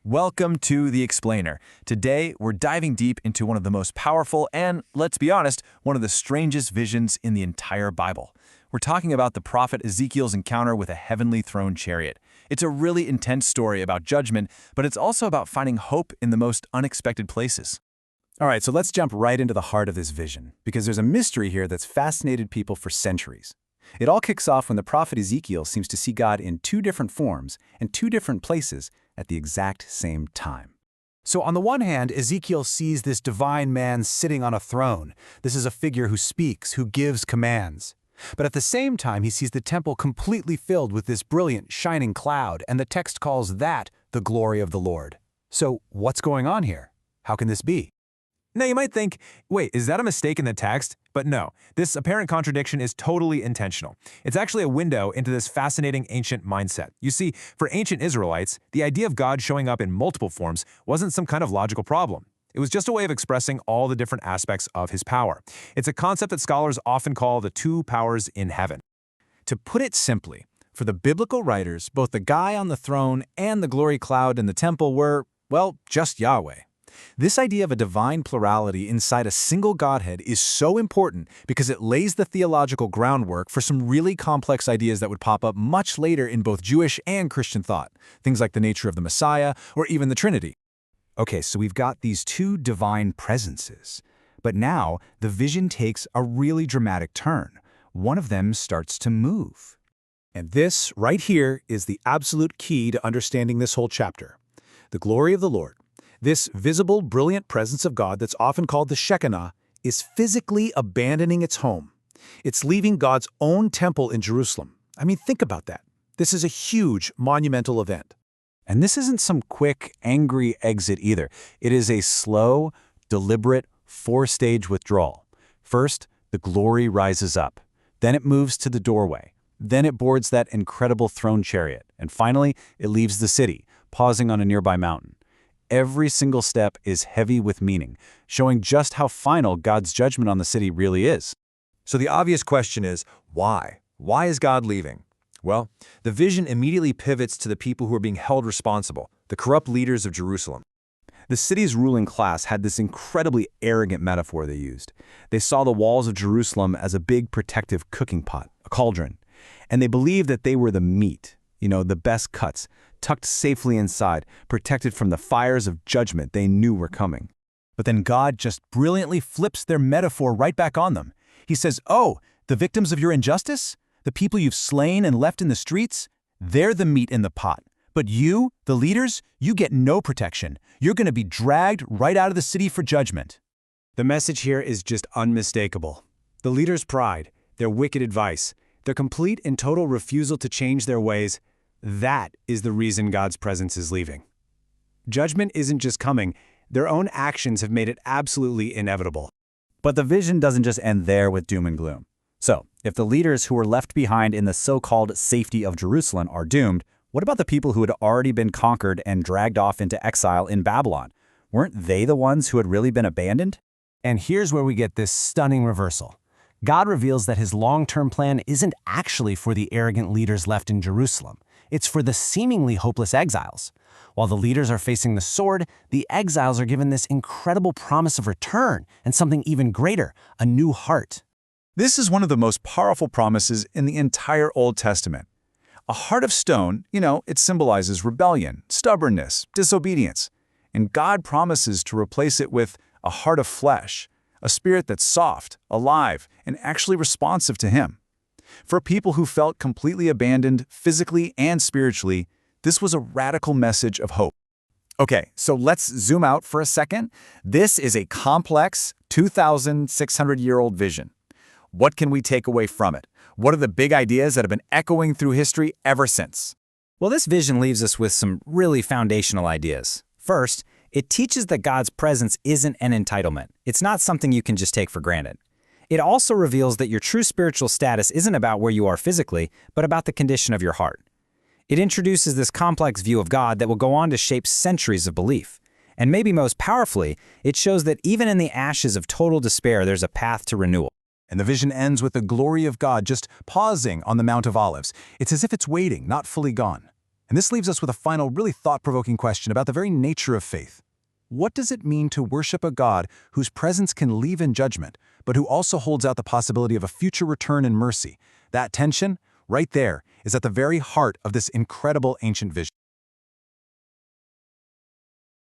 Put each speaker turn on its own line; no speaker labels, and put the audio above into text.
Welcome to The Explainer. Today, we're diving deep into one of the most powerful and, let's be honest, one of the strangest visions in the entire Bible. We're talking about the prophet Ezekiel's encounter with a heavenly throne chariot. It's a really intense story about judgment, but it's also about finding hope in the most unexpected places.
All right, so let's jump right into the heart of this vision, because there's a mystery here that's fascinated people for centuries. It all kicks off when the prophet Ezekiel seems to see God in two different forms and two different places at the exact same time.
So on the one hand, Ezekiel sees this divine man sitting on a throne. This is a figure who speaks, who gives commands. But at the same time, he sees the temple completely filled with this brilliant, shining cloud, and the text calls that the glory of the Lord. So what's going on here? How can this be?
Now you might think, wait, is that a mistake in the text? But no, this apparent contradiction is totally intentional. It's actually a window into this fascinating ancient mindset. You see, for ancient Israelites, the idea of God showing up in multiple forms wasn't some kind of logical problem. It was just a way of expressing all the different aspects of his power. It's a concept that scholars often call the two powers in heaven.
To put it simply, for the biblical writers, both the guy on the throne and the glory cloud in the temple were, well, just Yahweh. This idea of a divine plurality inside a single Godhead is so important because it lays the theological groundwork for some really complex ideas that would pop up much later in both Jewish and Christian thought, things like the nature of the Messiah or even the Trinity. Okay, so we've got these two divine presences, but now the vision takes a really dramatic turn. One of them starts to move. And this, right here, is the absolute key to understanding this whole chapter. The glory of the Lord. This visible, brilliant presence of God that's often called the Shekinah is physically abandoning its home. It's leaving God's own temple in Jerusalem. I mean, think about that. This is a huge, monumental event. And this isn't some quick, angry exit either. It is a slow, deliberate, four-stage withdrawal. First, the glory rises up. Then it moves to the doorway. Then it boards that incredible throne chariot. And finally, it leaves the city, pausing on a nearby mountain. Every single step is heavy with meaning, showing just how final God's judgment on the city really is.
So the obvious question is, why? Why is God leaving? Well, the vision immediately pivots to the people who are being held responsible, the corrupt leaders of Jerusalem.
The city's ruling class had this incredibly arrogant metaphor they used. They saw the walls of Jerusalem as a big protective cooking pot, a cauldron, and they believed that they were the meat, the best cuts, tucked safely inside, protected from the fires of judgment they knew were coming.
But then God just brilliantly flips their metaphor right back on them. He says, oh, the victims of your injustice? The people you've slain and left in the streets? They're the meat in the pot. But you, the leaders, you get no protection. You're going to be dragged right out of the city for judgment.
The message here is just unmistakable. The leaders' pride, their wicked advice, their complete and total refusal to change their ways, that is the reason God's presence is leaving. Judgment isn't just coming, their own actions have made it absolutely inevitable. But the vision doesn't just end there with doom and gloom. So, if the leaders who were left behind in the so-called safety of Jerusalem are doomed, what about the people who had already been conquered and dragged off into exile in Babylon? Weren't they the ones who had really been abandoned?
And here's where we get this stunning reversal. God reveals that his long-term plan isn't actually for the arrogant leaders left in Jerusalem. It's for the seemingly hopeless exiles. While the leaders are facing the sword, the exiles are given this incredible promise of return and something even greater, a new heart.
This is one of the most powerful promises in the entire Old Testament. A heart of stone, it symbolizes rebellion, stubbornness, disobedience. And God promises to replace it with a heart of flesh, a spirit that's soft, alive, and actually responsive to him. For people who felt completely abandoned physically and spiritually, this was a radical message of hope. Okay, so let's zoom out for a second. This is a complex, 2,600-year-old vision. What can we take away from it? What are the big ideas that have been echoing through history ever since?
Well, this vision leaves us with some really foundational ideas. First, it teaches that God's presence isn't an entitlement. It's not something you can just take for granted. It also reveals that your true spiritual status isn't about where you are physically, but about the condition of your heart. It introduces this complex view of God that will go on to shape centuries of belief. And maybe most powerfully, it shows that even in the ashes of total despair, there's a path to renewal.
And the vision ends with the glory of God just pausing on the Mount of Olives. It's as if it's waiting, not fully gone.
And this leaves us with a final, really thought-provoking question about the very nature of faith. What does it mean to worship a God whose presence can leave in judgment, but who also holds out the possibility of a future return in mercy? That tension, right there, is at the very heart of this incredible ancient vision.